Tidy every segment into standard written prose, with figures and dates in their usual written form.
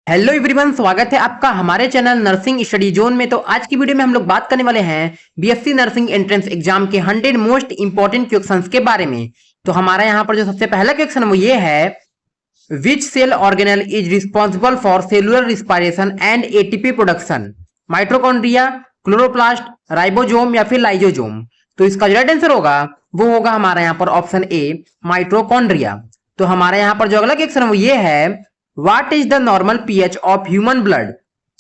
Hello everyone, स्वागत है आपका हमारे चैनल नर्सिंग स्टडी जोन में। तो आज की वीडियो में हम लोग बात करने वाले हैं बीएससी नर्सिंग एंट्रेंस एग्जाम के 100 मोस्ट इंपॉर्टेंट क्वेश्चंस के बारे में। तो हमारा यहाँ पर जो सबसे पहला क्वेश्चन वो ये है, which cell organelle is responsible for cellular respiration and ATP production? Mitochondria, chloroplast, ribosome या फिर लाइसोसोम? तो इसका जो राइट आंसर होगा वो होगा हमारा यहाँ पर ऑप्शन ए, माइटोकॉन्ड्रिया। तो हमारे यहाँ पर जो अगला क्वेश्चन वो ये है, What is the normal pH of human blood?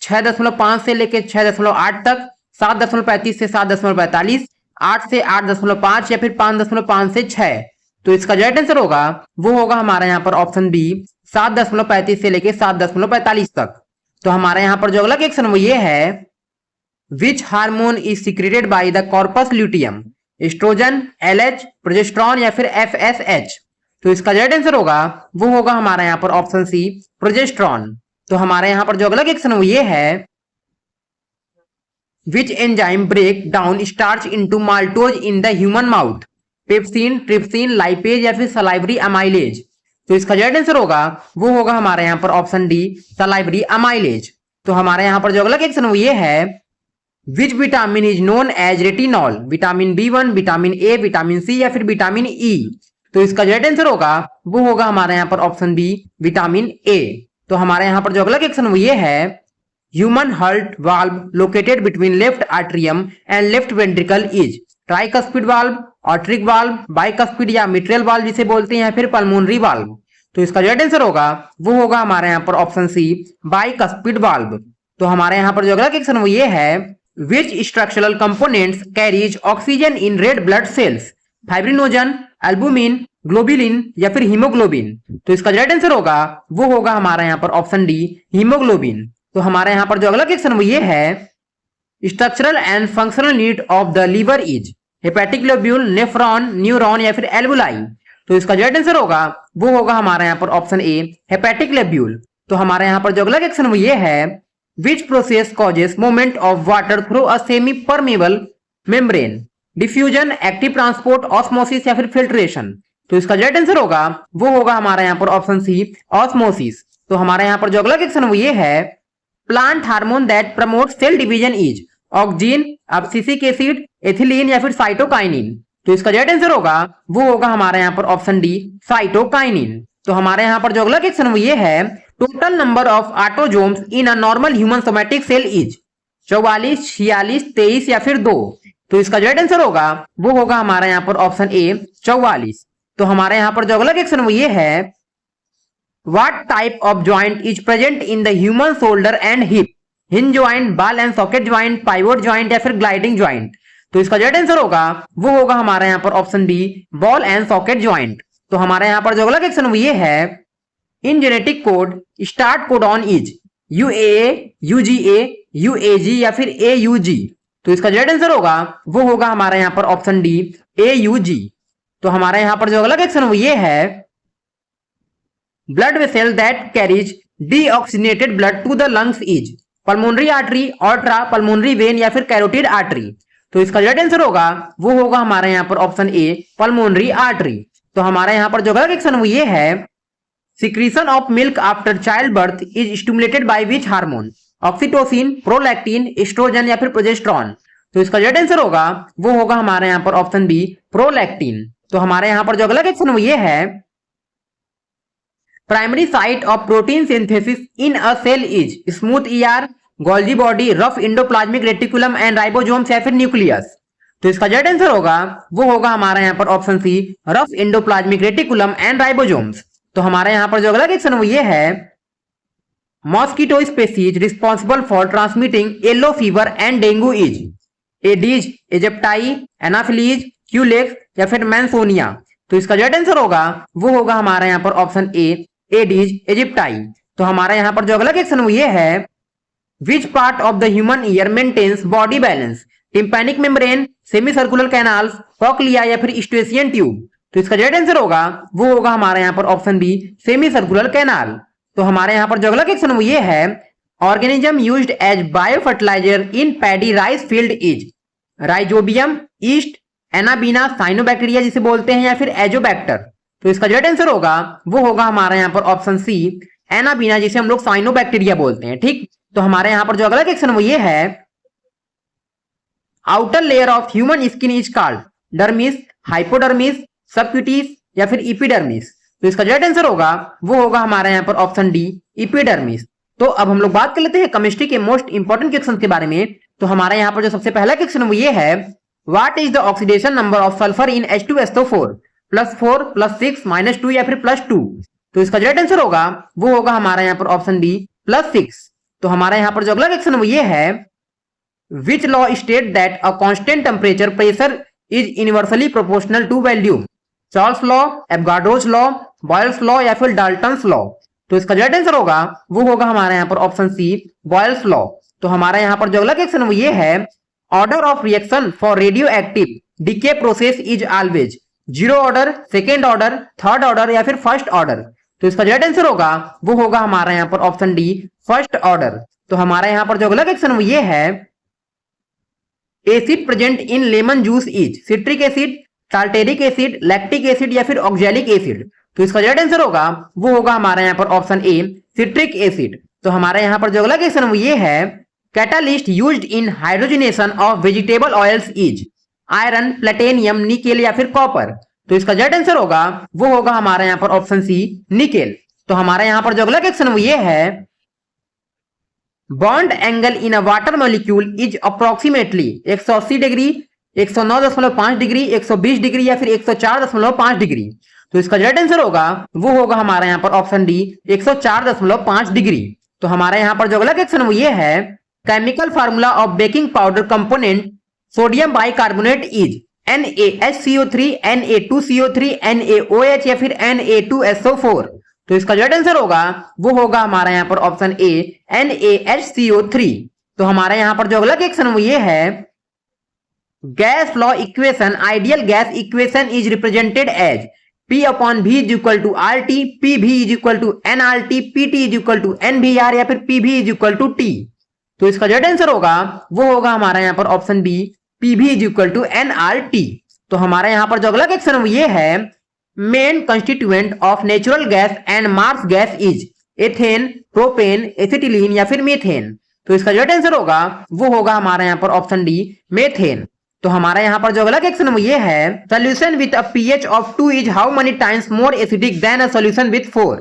6.5 से लेके 6.8 तक, 7.35 से 7.45, 8 से 8.5 या फिर 5.5 से 6। तो इसका जो राइट आंसर होगा वो होगा हमारा यहाँ पर ऑप्शन बी, 7.35 से लेके 7.45 तक। तो हमारे यहाँ पर जो अगला क्वेश्चन वो ये है, which hormone is secreted by the corpus luteum? Estrogen, LH, progesterone या फिर एफएसएच? तो इसका जो राइट आंसर होगा वो होगा हमारा यहाँ पर ऑप्शन सी, प्रोजेस्टेरॉन। तो हमारे यहाँ पर जो अगला क्वेश्चन वो ये है, which enzyme break down starch into maltose in the human mouth? Pepsin, trypsin, lipase या फिर सलाइवरी अमाइलेज? तो इसका जो राइट आंसर होगा वो होगा हमारे यहाँ पर ऑप्शन डी, सलाइवरी अमाइलेज। तो हमारे यहाँ पर जो अगला क्वेश्चन वो ये है, which vitamin is known as retinol? Vitamin B one, vitamin A, vitamin C या फिर विटामिन ई? तो इसका जो राइट आंसर होगा वो होगा हमारे यहाँ पर ऑप्शन बी, विटामिन ए। तो हमारे यहाँ पर जो अगला क्वेश्चन वो ये है, human heart valve located between left atrium and left ventricle is tricuspid valve, aortic valve, bicuspid या मिट्रियल वाल्व जिसे बोलते हैं, या फिर पल्मोनरी वाल्व? तो इसका जो राइट आंसर होगा वो होगा हमारे यहाँ पर ऑप्शन सी, बाइकस्पिड वाल्व। तो हमारे यहाँ पर जो अगला क्वेश्चन वो ये है, which structural components carries oxygen in red blood cells? Fibrinogen, albumin, globulin या फिर हीमोग्लोबिन? तो इसका जो राइट आंसर होगा वो होगा हमारा यहाँ पर ऑप्शन डी, हीमोग्लोबिन। तो हमारे यहाँ पर जो अगला क्वेश्चन वो ये है, structural and functional unit of the liver is hepatic lobule, nephron, neuron या फिर एल्बुलाई? तो इसका जो राइट आंसर होगा वो होगा हमारा यहाँ पर ऑप्शन ए, हेपेटिक लोब्यूल। तो हमारे यहाँ पर जो अगला क्वेश्चन वो ये है, which process causes movement of water through a semi permeable membrane? Diffusion, active transport, osmosis या फिर फिल्ट्रेशन? तो इसका जो राइट आंसर होगा वो होगा हमारा यहाँ पर ऑप्शन सी, ऑस्मोसिस। तो हमारे यहाँ पर जो अगला क्वेश्चन वो ये है, plant hormone that promote cell division is auxin, abscisic acid, ethylene या फिर साइटोकाइनिन? तो इसका जो राइट आंसर होगा वो होगा हमारे यहाँ पर ऑप्शन डी, साइटोकाइनिन। तो हमारे यहाँ पर जो अगला क्वेश्चन वो ये है, total number of autosomes in a normal human somatic cell is 44, 46, 23 या फिर 2? तो इसका जो राइट आंसर होगा वो होगा हमारा यहाँ पर ऑप्शन ए, 44। तो हमारे यहाँ पर जो अगला क्वेश्चन वो ये है, what type of joint is present in the human shoulder and hip? Hinge joint, ball and socket joint, pivot joint या फिर ग्लाइडिंग ज्वाइंट? तो इसका जो राइट आंसर होगा वो होगा हमारा यहाँ पर option B, ball and socket joint. तो हमारे यहाँ पर जो अगला क्वेश्चन वो ये है, in genetic code start codon is UA, UGA, UAG या फिर एयूजी? तो इसका जो राइट आंसर होगा वो होगा हमारा यहाँ पर ऑप्शन डी, एयूजी। तो हमारा यहाँ पर जो अगला क्वेश्चन वो ये है, blood vessel that carries deoxygenated blood to the lungs is pulmonary artery, aorta, pulmonary vein या फिर कैरोटिड आर्टरी? तो इसका जो राइट आंसर होगा वो होगा हमारे यहाँ पर ऑप्शन ए, पल्मोनरी आर्टरी। तो हमारे यहाँ पर जो अगला क्वेश्चन वो ये है, secretion of milk after child birth is stimulated by which hormone? Oxytocin, prolactin, estrogen या फिर प्रोजेस्टेरॉन? तो इसका जो राइट आंसर होगा वो होगा हमारे यहाँ पर ऑप्शन बी, प्रोलैक्टिन। तो हमारे यहाँ पर जो अगला क्वेश्चन वो ये है, primary site of protein synthesis in a cell is smooth ER, Golgi body, rough endoplasmic reticulum and ribosomes या फिर न्यूक्लियस? तो इसका जो राइट आंसर होगा वो होगा हमारा यहाँ पर option C, rough endoplasmic reticulum and ribosomes. तो हमारे यहाँ पर जो अगला क्वेश्चन वो ये है, mosquito species responsible for transmitting yellow fever and dengue is Aedes, aegypti, Anopheles, Culex या फिर मैंसोनिया? तो इसका जो राइट आंसर होगा वो होगा हमारा यहाँ पर ऑप्शन ए, एडीज, इजिप्टाई। तो हमारा यहाँ पर जो अगला क्वेश्चन वो ये है, which part of the human ear maintains body balance? Tympanic membrane, semi circular canals, cochlea या फिर स्ट्रेसियन ट्यूब? तो इसका जो राइट आंसर होगा वो होगा हमारे यहाँ पर option B, semi circular canal. तो हमारे यहाँ पर जो अगला क्वेश्चन वो ये है, organism used as bio fertilizer in paddy rice field is rhizobium, yeast, anabaena, cyanobacteria जिसे बोलते हैं, या फिर एजोबैक्टर? तो इसका जो राइट आंसर होगा वो होगा हमारा यहाँ पर ऑप्शन सी, एनाबीना जिसे हम लोग साइनोबैक्टीरिया बोलते हैं। ठीक, तो हमारे यहाँ पर जो अगला क्वेश्चन वो ये है, outer layer of human skin is called dermis, hypodermis, subcutis या फिर इपिडर्मिस। तो इसका जो आंसर होगा वो होगा हमारे यहाँ पर ऑप्शन डी, इपिडर्मिस। तो अब हम लोग बात कर लेते हैं केमिस्ट्री के मोस्ट इंपोर्टेंट क्वेश्चन के बारे में। तो हमारे यहाँ पर जो सबसे पहला क्वेश्चन वो ये है, what is the oxidation number of sulphur in H2SO4, +4, +6, -2 या फिर +2। तो इसका जो आंसर होगा वो होगा हमारा यहाँ पर ऑप्शन डी, +6। तो हमारा यहाँ पर जो अगला क्वेश्चन वो ये है, which law state that a constant temperature pressure is inversely proportional to volume, Charles law, Avogadro's law, Boyle's law या फिर डाल्टन्स लॉ। तो इसका जो आंसर होगा वो होगा हमारे यहाँ पर ऑप्शन सी, बॉयल्स लॉ। तो हमारा यहाँ पर जो अगला क्वेश्चन वो ये है, order of reaction for radio active decay process is always 0 order, second order, third order या फिर फर्स्ट ऑर्डर। तो इसका जो आंसर होगा वो होगा हमारा यहाँ पर ऑप्शन डी, फर्स्ट ऑर्डर। तो हमारा यहाँ पर जो अगला क्वेश्चन वो ये है, acid present in lemon juice is citric acid, tartaric acid, lactic acid या फिर ऑक्जेलिक एसिड। तो इसका जो आंसर होगा वो होगा हमारे यहाँ पर ऑप्शन ए, सिट्रिक एसिड। तो हमारे यहाँ पर जो अगला क्वेश्चन वो ये है, catalyst used in hydrogenation of vegetable oils is iron, platinum, nickel या फिर कॉपर। तो इसका जो आंसर होगा वो होगा हमारे यहाँ पर ऑप्शन सी, निकेल। तो हमारे यहाँ पर जो अगला क्वेश्चन वो ये है, bond angle in a water molecule is approximately 180 degree, 109.5 degree, 120 degree या फिर 104.5 डिग्री। तो इसका जो आंसर होगा वो होगा हमारा यहाँ पर ऑप्शन डी, 104.5 डिग्री। तो हमारे यहाँ पर जो अगला क्वेश्चन वो ये है, chemical formula of baking powder component sodium bicarbonate is NaHCO3, Na2CO3, NaOH या फिर Na2SO4। तो इसका जो आंसर होगा वो होगा हमारा यहाँ पर ऑप्शन ए, NaHCO3। तो हमारे यहाँ पर जो अगला क्वेश्चन वो ये है, gas law equation ideal gas equation is represented as P/V = RT, PV = nRT, PT = nVr या फिर PV = T। तो इसका जो आंसर होगा वो होगा हमारा यहाँ पर ऑप्शन बी, PV = nRT। तो हमारा यहाँ पर जो अगला क्वेश्चन वो ये है, main constituent of natural gas and marsh gas is ethane, propane, acetylene या फिर मीथेन। तो इसका जो आंसर होगा वो होगा हमारा यहाँ पर ऑप्शन डी, मीथेन। तो हमारा यहाँ पर जो अगला क्वेश्चन वो ये है, solution with a pH of 2 is how many times more acidic then a solution with 4,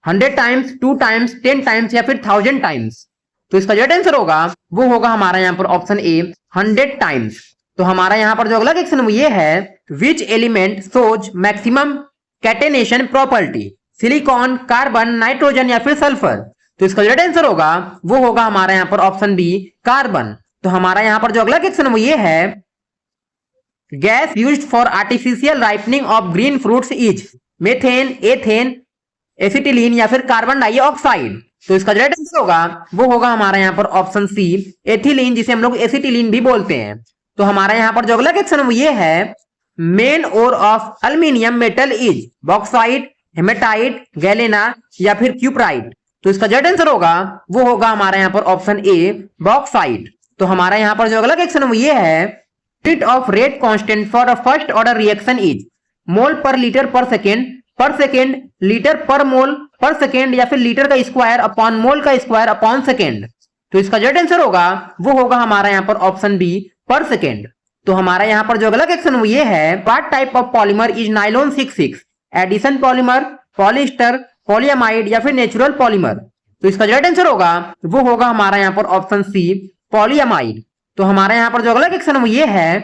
100 times, 2 times, 10 times या फिर 1000 टाइम्स। तो इसका जो आंसर होगा वो होगा हमारा यहाँ पर ऑप्शन ए, 100 टाइम्स। तो हमारा यहाँ पर जो अगला क्वेश्चन वो ये है, which element shows maximum catenation property, silicon, carbon, nitrogen या फिर सल्फर। तो इसका जो आंसर होगा वो होगा हमारा यहाँ पर ऑप्शन बी, कार्बन। तो हमारा यहाँ पर जो अगला क्वेश्चन वो ये है, gas used for artificial ripening of green fruits is methane, ethane, acetylene या फिर कार्बन डाइऑक्साइड। तो इसका जो आंसर होगा वो होगा हमारा यहाँ पर ऑप्शन सी, एथिलीन, जिसे हम लोग एसिटिलीन भी बोलते हैं। तो हमारा यहाँ पर जो अगला क्वेश्चन वो ये है, main ore of aluminium metal is bauxite, hematite, galena या फिर क्यूप्राइट। तो इसका जो आंसर होगा वो होगा हमारा यहाँ पर ऑप्शन ए, बॉक्साइट। तो हमारा यहाँ पर जो अगला क्वेश्चन वो ये है, rate of rate constant for a first order reaction is mole पर लीटर पर सेकेंड, लीटर पर मोल पर सेकेंड या फिर लीटर का स्क्वायर अपॉन मोल का स्क्वायर अपॉन सेकेंड। तो इसका जो आंसर होगा वो होगा हमारा यहाँ पर ऑप्शन बी, पर सेकेंड। तो हमारा यहाँ पर जो अगला क्वेश्चन वो ये है, what type of polymer is nylon 66, addition polymer, polyester, polyamide या फिर नेचुरल पॉलीमर। तो इसका जो आंसर होगा वो होगा हमारा यहाँ पर ऑप्शन सी, पॉलीअमाइड। तो हमारा यहाँ पर जो अगला क्वेश्चन वो ये है,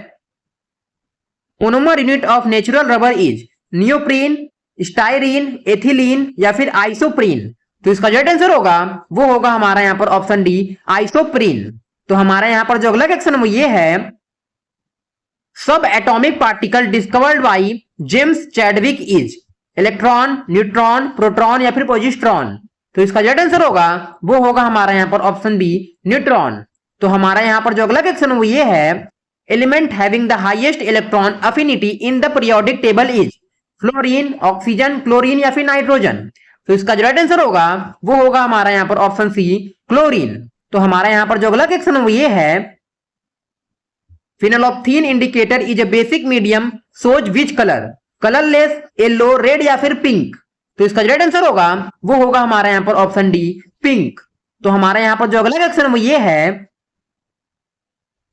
monomer unit of natural rubber is neoprene, styrene, ethylene या फिर आइसोप्रीन। तो इसका जो आंसर होगा वो होगा हमारा यहाँ पर ऑप्शन डी, आइसोप्रीन। तो हमारा यहाँ पर जो अगला क्वेश्चन वो ये है, सब atomic particle discovered by James Chadwick is electron, neutron, proton या फिर पॉजिट्रॉन। तो इसका जो आंसर होगा वो होगा हमारा यहाँ पर ऑप्शन बी, न्यूट्रॉन। तो हमारा यहाँ पर जो अगला क्वेश्चन वो ये है, element having the highest electron affinity in the periodic table is fluorine, oxygen, chlorine या फिर नाइट्रोजन। तो इसका जो आंसर होगा वो होगा हमारा यहाँ पर ऑप्शन सी, क्लोरीन। तो हमारा यहाँ पर जो अगला क्वेश्चन वो ये है, phenolphthalein indicator is a basic medium, shows which colour, colourless, yellow, red या फिर पिंक। तो इसका जो राइट आंसर होगा वो होगा हमारा यहाँ पर ऑप्शन डी पिंक। तो हमारा यहाँ पर जो अगला क्वेश्चन वो ये है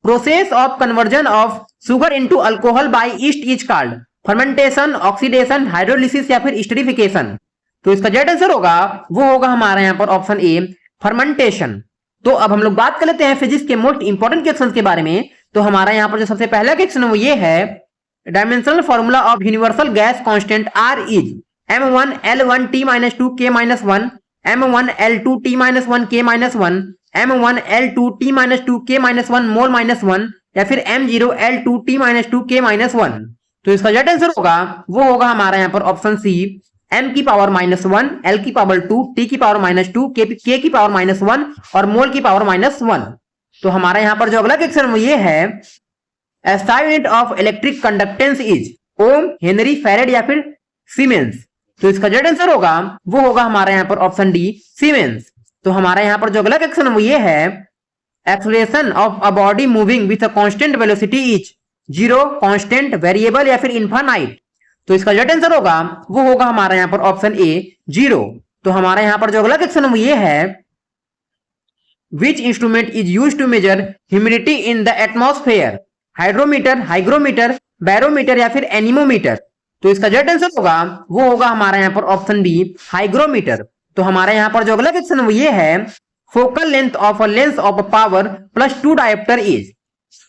process of conversion of sugar into alcohol by yeast is called fermentation, oxidation, hydrolysis या फिर एस्टरिफिकेशन। तो इसका जो राइट आंसर होगा वो होगा हमारा यहाँ पर ऑप्शन ए फर्मेंटेशन। तो अब हम लोग बात कर लेते हैं फिजिक्स के मोस्ट इंपॉर्टेंट क्वेश्चंस के बारे में। तो हमारा यहाँ पर जो सबसे पहला क्वेश्चन वो ये है dimensional formula of universal gas constant R is m1 L1 T-2 K-1 m1 L2 T-1 K-1 m1 L2 T-2 K-1 मोल -1 या फिर m0 L2 T-2 K-1। तो इसका जो आंसर होगा वो होगा हमारा यहाँ पर ऑप्शन सी m की पावर -1 L की पावर 2 T की पावर -2 K की पावर -1 और मोल की पावर -1। तो हमारा यहाँ पर जो अगला क्वेश्चन वो ये है SI unit of electric conductance is ohm, henry, farad या फिर सीमेंस। तो इसका जो आंसर होगा वो होगा हमारा यहाँ पर ऑप्शन डी सीमेंस। तो हमारा यहाँ पर जो अगला क्वेश्चन वो ये है acceleration of a body moving with a constant velocity is 0, constant, variable या फिर इनफाइनाइट। तो इसका जो आंसर होगा वो होगा हमारा यहाँ पर ऑप्शन ए 0। तो हमारा यहाँ पर जो अगला क्वेश्चन वो ये है which instrument is used to measure humidity in the atmosphere, hydrometer, hygrometer, barometer या फिर एनीमोमीटर। तो इसका जो आंसर होगा वो होगा हमारा यहाँ पर ऑप्शन डी हाइग्रोमीटर। तो हमारे यहाँ पर जो अगला क्वेश्चन वो ये है focal length of a lens of a power +2 dioptre is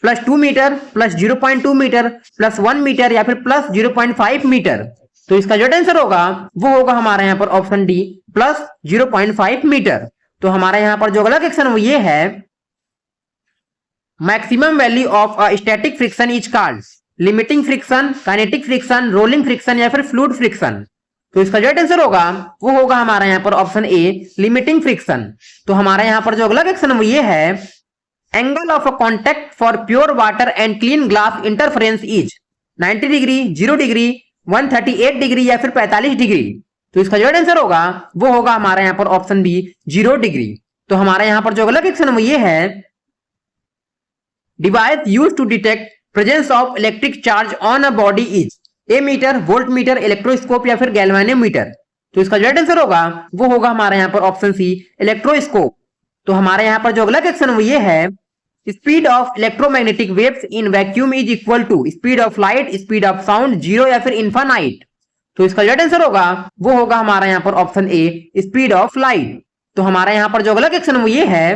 +2 metre, +0.2 metre, +1 metre या फिर +0.5 मीटर। तो इसका जो आंसर होगा वो होगा हमारा यहाँ पर ऑप्शन डी +0.5 मीटर। तो हमारा यहाँ पर जो अगला क्वेश्चन वो ये है maximum value of a static friction is called limiting friction, kinetic friction, rolling friction या फिर फ्लूइड फ्रिक्शन। तो इसका जो आंसर होगा वो होगा हमारा यहाँ पर ऑप्शन ए लिमिटिंग फ्रिक्शन। तो हमारा यहाँ पर जो अगला क्वेश्चन वो ये है angle of a contact for pure water and clean glass interference is 90 degree, 0 degree, 138 degree या फिर 45 डिग्री। तो इसका जो आंसर होगा वो होगा हमारा यहाँ पर ऑप्शन बी 0 डिग्री। तो हमारा यहाँ पर जो अगला क्वेश्चन वो ये है device used to detect presence of electric charge on a body is ammeter, voltmeter, electroscope या फिर गैल्वेनोमीटर। तो इसका जो आंसर होगा वो होगा हमारे यहाँ पर ऑप्शन सी इलेक्ट्रोस्कोप। तो हमारे यहाँ पर जो अगला क्वेश्चन वो ये है speed of electromagnetic waves in vacuum is equal to speed of light, speed of sound, 0 या फिर इनफाइनाइट। तो इसका जो आंसर होगा वो होगा हमारा यहाँ पर option A speed of light. तो हमारा यहाँ पर जो अगला क्वेश्चन वो ये है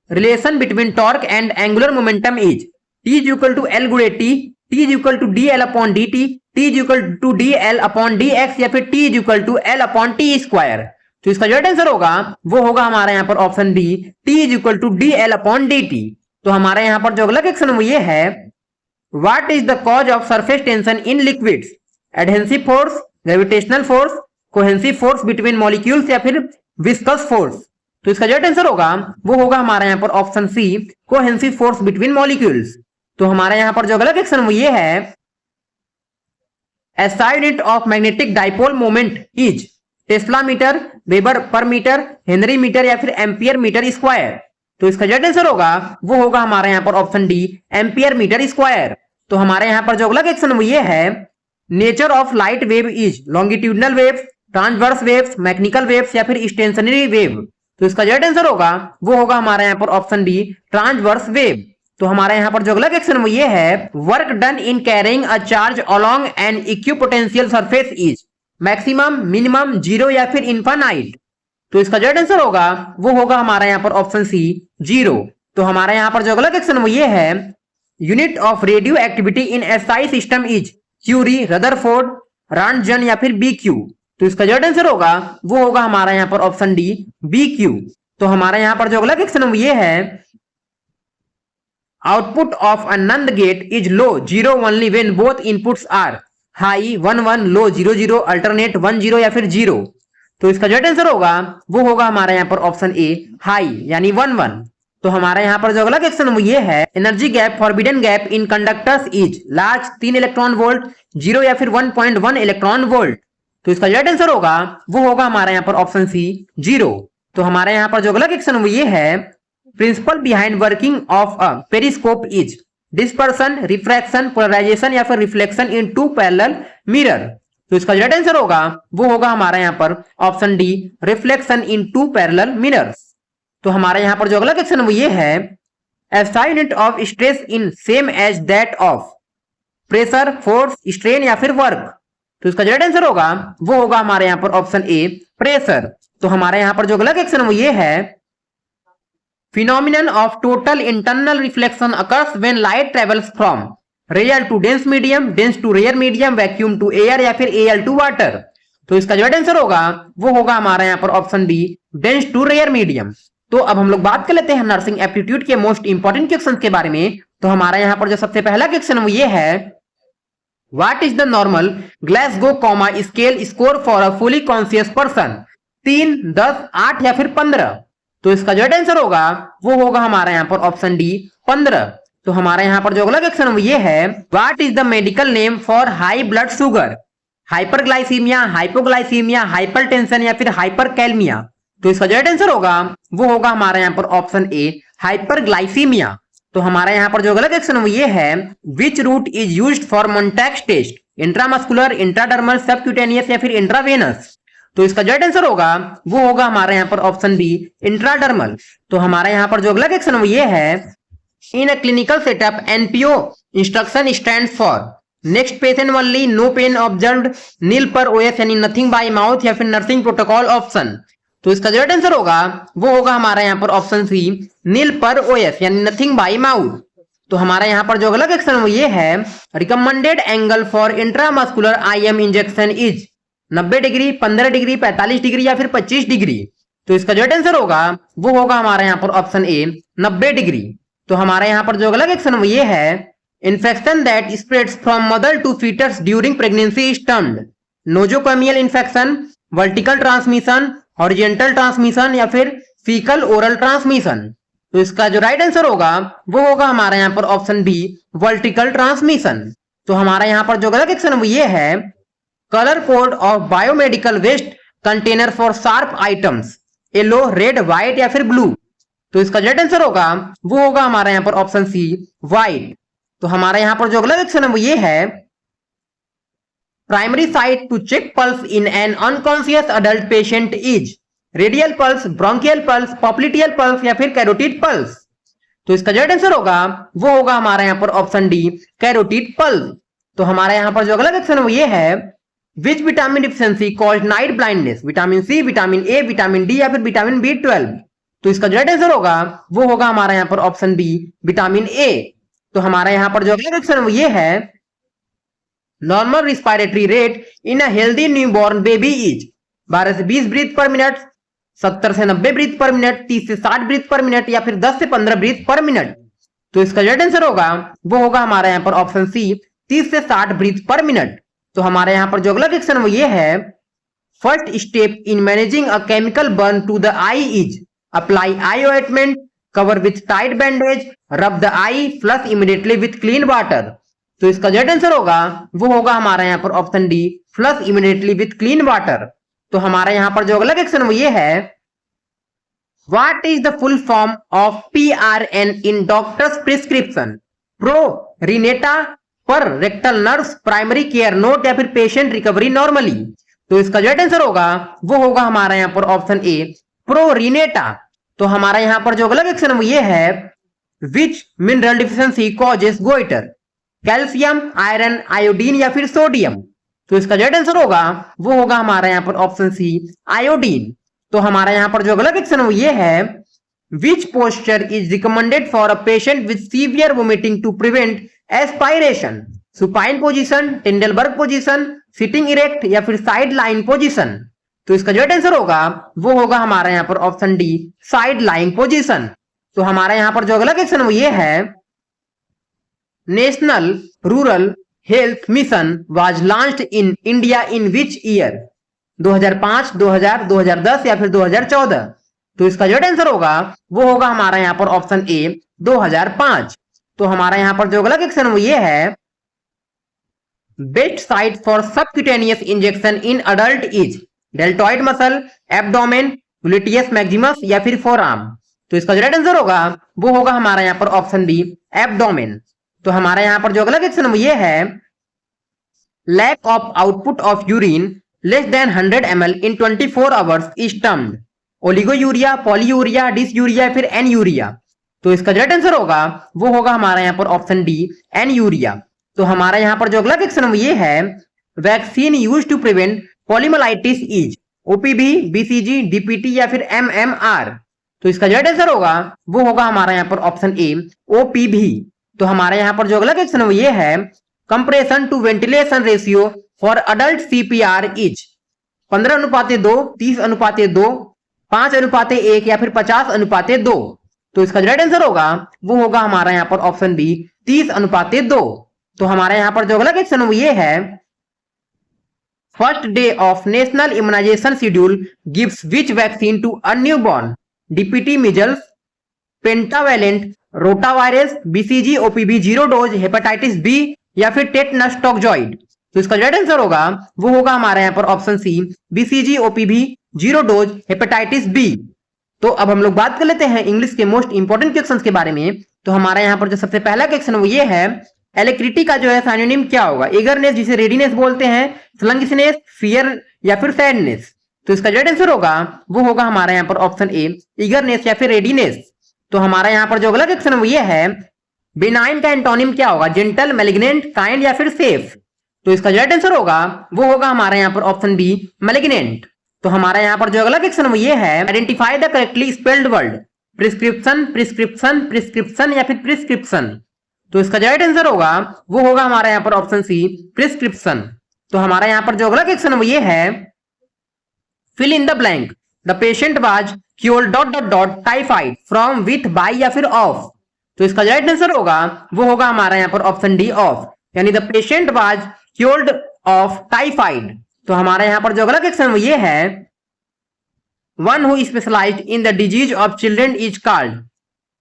relation between torque and angular momentum is T is equal to L गुणे T, T is equal to DL upon DT, T is equal to DL upon DX या फिर T is equal to L upon T square. तो इसका जो answer होगा वो होगा हमारा यहाँ पर option B T is equal to DL upon DT। तो हमारे यहाँ पर जो अगला क्वेश्चन वो ये है what is the cause of surface tension in liquids, adhesive force, gravitational force, cohesive force between molecules या फिर विस्कस फोर्स। तो इसका जो आंसर होगा वो होगा हमारा यहाँ पर option C cohesive force between molecules. तो हमारे यहाँ पर जो अगला क्वेश्चन वो ये है SI unit of magnetic dipole moment is tesla metre, weber per metre, henry metre या फिर एम्पियर मीटर स्क्वायर। तो इसका जो आंसर होगा वो होगा हमारे यहाँ पर option D ampere metre square. तो हमारे यहाँ पर जो अगला क्वेश्चन वो ये है nature of light wave is longitudinal waves, transverse waves, mechanical waves या फिर स्टेशनरी वेव। तो इसका जो आंसर होगा वो होगा हमारे यहाँ पर ऑप्शन डी ट्रांसवर्स वेव। तो हमारे यहाँ पर जो अगला क्वेश्चन वो ये है work done in carrying a charge along an equipotential surface is maximum, minimum, 0 या फिर इनफाइनाइट। तो इसका जो आंसर होगा वो होगा हमारा यहाँ पर ऑप्शन सी 0। तो हमारे यहाँ पर जो अगला क्वेश्चन वो ये है unit of radio activity in SI system is curie, rutherford, roentgen या फिर BQ। तो इसका जो आंसर होगा वो होगा हमारा यहाँ पर ऑप्शन डी BQ। तो हमारे यहाँ पर जो अगला क्वेश्चन वो ये है output of a NAND gate is low 0 only when both inputs are high 1 1, low 0 0, alternate 1 0 या फिर 0। तो इसका जो आंसर होगा वो होगा हमारा यहाँ पर ऑप्शन ए हाई यानी 1 1। तो हमारा यहाँ पर जो अगला क्वेश्चन वो ये है energy gap forbidden gap in conductors is large 3 electron volt, 0 या फिर 1.1 इलेक्ट्रॉन वोल्ट। तो इसका जो आंसर होगा वो होगा हमारा यहाँ पर ऑप्शन सी 0। तो हमारे यहाँ पर जो अगला क्वेश्चन वो ये है principle behind working of a periscope is dispersion, refraction, polarisation या फिर रिफ्लेक्शन इन 2 पैरेलल मिरर। तो इसका जो राइट आंसर होगा वो होगा हमारा यहाँ पर option D, reflection in two parallel mirrors. तो हमारे यहाँ पर जो अगला क्वेश्चन वो ये है, SI unit of stress in same as that of pressure, force, strain या फिर वर्क। तो इसका जो राइट आंसर होगा वो होगा हमारे यहाँ पर ऑप्शन ए, प्रेशर। तो हमारे यहाँ पर जो अगला क्वेश्चन वो ये है, phenomenon of total internal reflection occurs when light travels from real to dense medium, dense to rare medium, vacuum to air या फिर air to water। तो इसका जो राइट आंसर होगा वो होगा हमारा यहाँ पर option D, dense to rare medium। तो अब हम लोग बात कर लेते हैं नर्सिंग एप्टीट्यूड के मोस्ट इंपॉर्टेंट क्वेश्चन के बारे में। तो हमारा यहाँ पर जो सबसे पहला क्वेश्चन वो ये है, what is the normal Glasgow comma scale score for a fully conscious person? 3, 10, 8 या फिर 15। तो इसका जो राइट आंसर होगा वो होगा हमारा यहाँ पर ऑप्शन डी, 15। तो हमारा यहाँ पर जो अगला क्वेश्चन वो ये है, what is the medical name for high blood sugar? Hyperglycaemia, hypoglycaemia, hypertension या फिर हाइपरकैलमिया। तो इसका जो राइट आंसर होगा वो होगा हमारा यहाँ पर ऑप्शन ए, हाइपरग्लाइसीमिया। तो हमारा यहाँ पर जो अगला क्वेश्चन वो ये है, which route is used for Mantoux test? Intramuscular, intradermal, subcutaneous या फिर इंट्रावेनस। तो इसका जो राइट आंसर होगा वो होगा हमारे यहाँ पर ऑप्शन बी, इंट्राडर्मल। तो हमारे यहाँ पर जो अगला क्वेश्चन वो ये है, in a clinical setup NPO instruction stand for next patient only, no pain observed, nil per os यानी नथिंग बाय माउथ या फिर नर्सिंग प्रोटोकॉल ऑप्शन। तो इसका जो राइट आंसर होगा वो होगा हमारा यहाँ पर ऑप्शन सी, नील पर ओएस यानी नथिंग बाय माउथ। तो हमारा यहाँ पर जो अगला क्वेश्चन वो ये है, recommended angle for intramuscular IM injection is 90 degree, 15 degree, 45 degree या फिर 25 डिग्री। तो इसका जो राइट आंसर होगा वो होगा हमारा यहाँ पर ऑप्शन ए, 90 डिग्री। तो हमारा यहाँ पर जो अगला क्वेश्चन वो ये है, infection that spreads from mother to foetus during pregnancy is termed nosocomial infection, vertical transmission, horizontal transmission या फिर फीकल ओरल ट्रांसमिशन। तो इसका जो राइट आंसर होगा वो होगा हमारा यहाँ पर ऑप्शन बी, वर्टिकल ट्रांसमिशन। तो हमारा यहाँ पर जो अगला क्वेश्चन वो ये है, colour code of biomedical waste container for sharp items, yellow, red, white या फिर ब्लू। तो इसका जो राइट आंसर होगा वो होगा हमारा यहाँ पर ऑप्शन सी, व्हाइट। तो हमारा यहाँ पर जो अगला क्वेश्चन है वो ये है, primary site to check pulse in an unconscious adult patient is radial pulse, bronchial pulse, popliteal pulse या फिर कैरोटिड पल्स। तो इसका जो राइट आंसर होगा वो होगा हमारा यहाँ पर ऑप्शन डी, कैरोटिड पल्स। तो हमारा यहाँ पर जो अगला क्वेश्चन है वो ये है, which vitamin deficiency cause night blindness? Vitamin C, vitamin A, vitamin D या फिर विटामिन B12। तो इसका जो राइट आंसर होगा वो होगा हमारा यहाँ पर ऑप्शन बी, विटामिन ए। तो हमारा यहाँ पर जो अगला क्वेश्चन है वो ये है, normal respiratory rate in a healthy newborn baby is 12 से 20 ब्रीथ पर मिनट, 70 से 90 ब्रीथ पर मिनट, 30 से 60 ब्रीथ पर मिनट या फिर 10 से 15 ब्रीथ पर मिनट। तो इसका जो राइट आंसर होगा वो होगा हमारा यहाँ पर ऑप्शन सी, 30 से 60 ब्रीथ पर मिनट। तो हमारे यहाँ पर जो अगला क्वेश्चन वो ये है, first step in managing a chemical burn to the eye is apply eye ointment, cover with tight bandage, rub the eye, flush immediately with clean water. तो इसका जो राइट आंसर होगा वो होगा हमारा यहाँ पर option D, flush immediately with clean water. तो हमारा यहाँ पर जो अगला क्वेश्चन वो ये है, what is the full form of PRN in doctor's prescription? Pro re nata, per rectal nerves, primary care note या फिर पेशेंट रिकवरी नॉर्मली। तो इसका जो राइट आंसर होगा वो होगा हमारा यहाँ पर ऑप्शन ए, प्रो रिनेटा। तो हमारा यहाँ पर जो अगला क्वेश्चन वो ये है, विच mineral deficiency causes goitre? Calcium, iron, iodine या फिर सोडियम। तो इसका जो राइट आंसर होगा वो होगा हमारा यहाँ पर ऑप्शन सी, आयोडीन। तो हमारा यहाँ पर जो अगला क्वेश्चन वो ये है, which posture is recommended for a patient with severe vomiting to prevent aspiration? Supine position, Trendelenburg position, sitting erect या फिर साइड लाइन पोजीशन। तो इसका जो राइट आंसर होगा वो होगा हमारा यहाँ पर option D, side line position. तो हमारा यहाँ पर जो अगला क्वेश्चन वो ये है, national rural health mission was launched in India in which year? 2005, 2000, 2010 या फिर 2014। तो इसका जो राइट आंसर होगा वो होगा हमारा यहाँ पर ऑप्शन ए, 2005। तो हमारा यहाँ पर जो अगला क्वेश्चन वो ये है, best site for subcutaneous injection in adult is deltoid muscle, abdomen, gluteus Maximus या फिर फोरआर्म। तो इसका जो राइट आंसर होगा वो होगा हमारा यहाँ पर ऑप्शन बी, एब्डोमेन। तो हमारा यहाँ पर जो अगला क्वेश्चन वो ये है, lack of output of urine less than 100 ml in 24 hours is termed oliguria, polyuria, dysuria या फिर एनयूरिया। तो इसका जो आंसर होगा वो होगा हमारा यहाँ पर ऑप्शन डी एनयूरिया। तो हमारा यहाँ पर जो अगला क्वेश्चन ये है, vaccine use to prevent poliomyelitis is OPV, BCG, DPT या फिर एमएमआर। तो इसका जो आंसर होगा वो होगा हमारा यहाँ पर ऑप्शन ए ओपीवी। तो हमारा यहाँ पर जो अगला क्वेश्चन ये है, compression to ventilation ratio for adult CPR is 15:2, 30:2, 5:1 या फिर 50:2। तो इसका जो आंसर होगा वो होगा हमारा यहाँ पर ऑप्शन बी 30:2। तो हमारा यहाँ पर जो अगला क्वेश्चन ये है, first day of national immunisation schedule gives which vaccine to a newborn, DPT, measles, pentavalent, rotavirus, BCG, OPV 0 dose, hepatitis B या फिर टेटनस टॉक्सॉइड। तो इसका जो आंसर होगा वो होगा हमारा यहाँ पर option C BCG, OPV 0 dose, hepatitis B. तो अब हम लोग बात कर लेते हैं इंग्लिश के मोस्ट इंपोर्टेंट क्वेश्चंस के बारे में। तो हमारा यहाँ पर जो सबसे पहला क्वेश्चन वो ये है, एलेक्ट्रिटी का जो है साइनोनिम क्या होगा, ईगरनेस जिसे रेडीनेस बोलते हैं, स्लंगिशनेस, फियर या फिर सैडनेस। तो इसका जो आंसर होगा वो होगा हमारा यहाँ पर ऑप्शन ए ईगरनेस या फिर रेडीनेस। तो हमारा यहाँ पर जो अगला क्वेश्चन वो ये है, बेनाइन का एंटोनिम क्या होगा, जेंटल, मैलिग्नेंट, काइंड या फिर सेफ। तो इसका जो आंसर होगा वो होगा हमारा यहाँ पर ऑप्शन बी मैलिग्नेंट। तो हमारा यहाँ पर जो अगला क्वेश्चन वो ये है, identify the correctly spelled word, prescription, prescription, prescription या फिर प्रिस्क्रिप्शन। तो इसका जो आंसर होगा वो होगा हमारा यहाँ पर ऑप्शन सी प्रिस्क्रिप्शन। तो हमारा यहाँ पर जो अगला क्वेश्चन वो ये है, fill in the blank, the patient was cured typhoid from, with, by या फिर ऑफ। तो इसका जो आंसर होगा वो होगा हमारा यहाँ पर ऑप्शन डी ऑफ, यानी the patient was cured of typhoid. तो हमारा यहाँ पर जो अगला क्वेश्चन ये है, one who specialised in the disease of children is called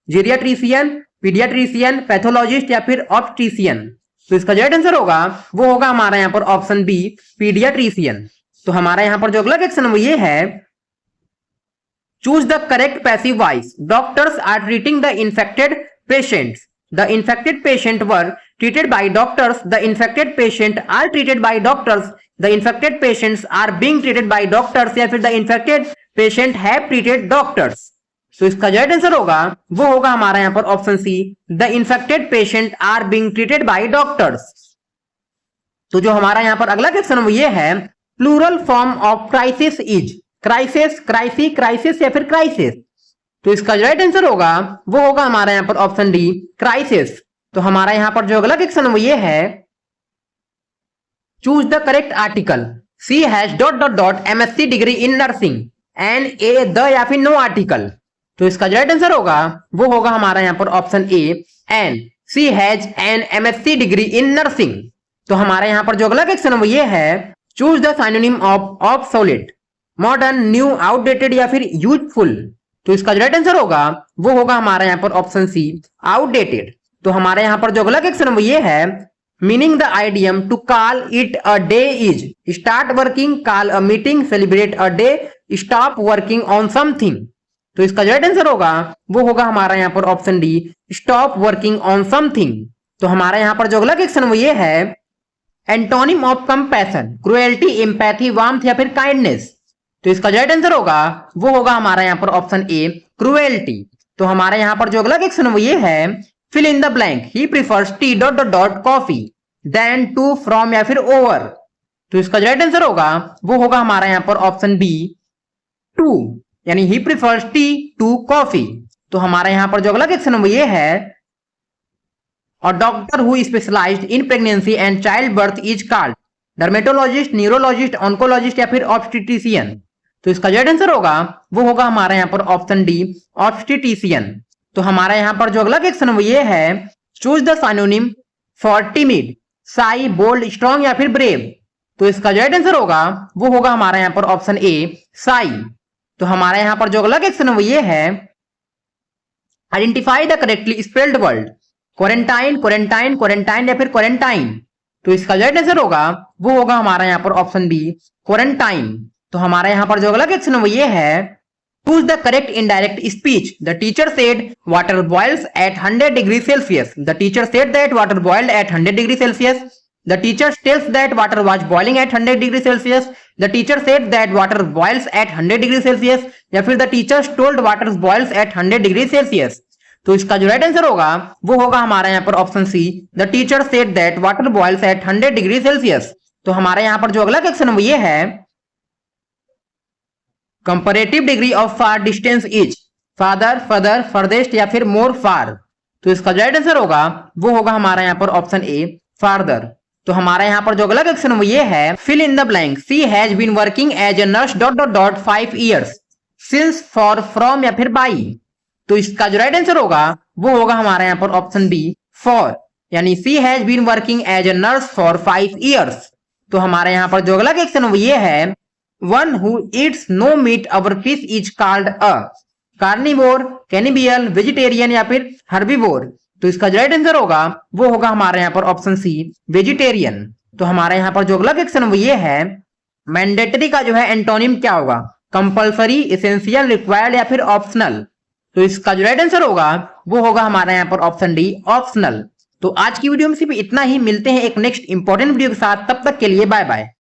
geriatrician, paediatrician, pathologist या फिर ऑप्टिशियन। तो इसका जो आंसर होगा वो होगा हमारा यहाँ पर ऑप्शन बी पीडियाट्रिशियन। तो हमारा यहाँ पर जो अगला क्वेश्चन वो ये है, choose the correct passive voice, doctors are treating the infected patients, the infected patient were treated by doctors, the infected patient are treated by doctors, the infected patients are being treated by doctors या फिर the infected patient have treated doctors। तो इसका जो answer होगा वो होगा हमारा यहाँ पर option C the infected patient are being treated by doctors। तो जो हमारा यहाँ पर अगला क्वेश्चन वो ये है, plural form of crisis is crisis, crisi, crisis या फिर क्राइसिस। तो इसका जो आंसर होगा वो होगा हमारा यहाँ पर ऑप्शन डी क्राइसिस। तो हमारा यहां पर जो अगला क्वेश्चन वो ये है, choose the correct article, she has MSc degree in nursing, an a the या फिर नो आर्टिकल। तो इसका जो आंसर होगा वो होगा हमारा यहां पर option A an, she has an MSc degree in nursing. तो हमारा यहां पर जो अगला क्वेश्चन वो ये है, choose the synonym of obsolete, modern, new, outdated या फिर यूजफुल। तो इसका जो आंसर होगा वो होगा हमारा यहां पर ऑप्शन सी आउटडेटेड। तो हमारे यहाँ पर जो अगला क्वेश्चन वो ये है, meaning the idiom to call it a day is start working, call a meeting, celebrate a day, stop working on something. तो इसका जो आंसर होगा वो होगा हमारा यहाँ पर option D stop working on something. तो हमारा यहाँ पर जो अगला क्वेश्चन वो ये है, antonym of compassion, cruelty, empathy, warmth या फिर काइंडनेस। तो इसका जो आंसर होगा वो होगा हमारा यहाँ पर ऑप्शन ए क्रुएल्टी। तो हमारे यहाँ पर जो अगला क्वेश्चन वो ये है, fill in the blank, he prefers tea ... coffee than to, from या फिर over। तो इसका जो आंसर होगा वो होगा हमारा यहाँ पर ऑप्शन बी टू, यानी he prefers tea to coffee। तो हमारा यहाँ पर जो अगला क्वेश्चन वो ये है, और doctor who specialised in pregnancy and child birth is called dermatologist, neurologist, oncologist या फिर ऑब्स्टेट्रिशियन। तो इसका जो आंसर होगा वो होगा हमारा यहाँ पर ऑप्शन डी ऑब्स्टेट्रिशियन। तो हमारा यहाँ पर जो अगला क्वेश्चन वो ये है, choose the synonym for timid, shy, bold, strong या फिर ब्रेव। तो इसका जो आंसर होगा वो होगा हमारा यहाँ पर ऑप्शन ए साई। तो हमारा यहाँ पर जो अगला क्वेश्चन वो ये है, identify the correctly spelled word, quarantine, quarantine, quarantine या फिर क्वारंटाइन। तो इसका जो आंसर होगा वो होगा हमारा यहाँ पर ऑप्शन बी क्वारंटाइन। तो हमारा यहाँ पर जो अगला क्वेश्चन वो ये है, choose the correct indirect speech, the teacher said water boils at 100 degrees Celsius, the teacher said that water boiled at 100 degrees Celsius, the teacher tells that water was boiling at 100 degree Celsius, the teacher said that water boils at 100 degree Celsius, या फिर the teacher told water boils at 100 degree Celsius. तो इसका जो right answer होगा वो होगा हमारा यहाँ पर option C, the teacher said that water boils at 100 degree Celsius. तो हमारे यहाँ पर जो अगला क्वेश्चन वो ये है, comparative degree of far distance is father, further, farthest या फिर मोर फार। तो इसका जो राइट आंसर होगा वो होगा हमारा यहाँ पर ऑप्शन ए, फार्दर। तो हमारा यहाँ पर जो अगला क्वेश्चन वो ये है, fill in the blank, she has been working as a nurse dot dot dot 5 years since, for, from या फिर बाई। तो इसका जो राइट आंसर होगा वो होगा हमारा यहाँ पर ऑप्शन बी, फॉर, यानी she has been working as a nurse for 5 years। तो हमारे यहाँ पर जो अगला क्वेश्चन वो ये है, one who eats no meat or fish is called a carnivore, cannibal, vegetarian या फिर हर्बीवोर। तो इसका जो राइट आंसर होगा वो होगा हमारे यहाँ पर ऑप्शन सी, वेजिटेरियन। तो हमारे यहाँ पर जो अगला क्वेश्चन वो ये है, मैंडेटरी का जो है एंटोनिम क्या होगा, कंपल्सरी, एसेंशियल, रिक्वायर्ड या फिर ऑप्शनल। तो इसका जो राइट आंसर होगा वो होगा हमारा यहाँ पर ऑप्शन डी, ऑप्शनल। तो आज की वीडियो में सिर्फ इतना ही, मिलते हैं एक नेक्स्ट इंपॉर्टेंट वीडियो के साथ, तब तक के लिए बाय बाय।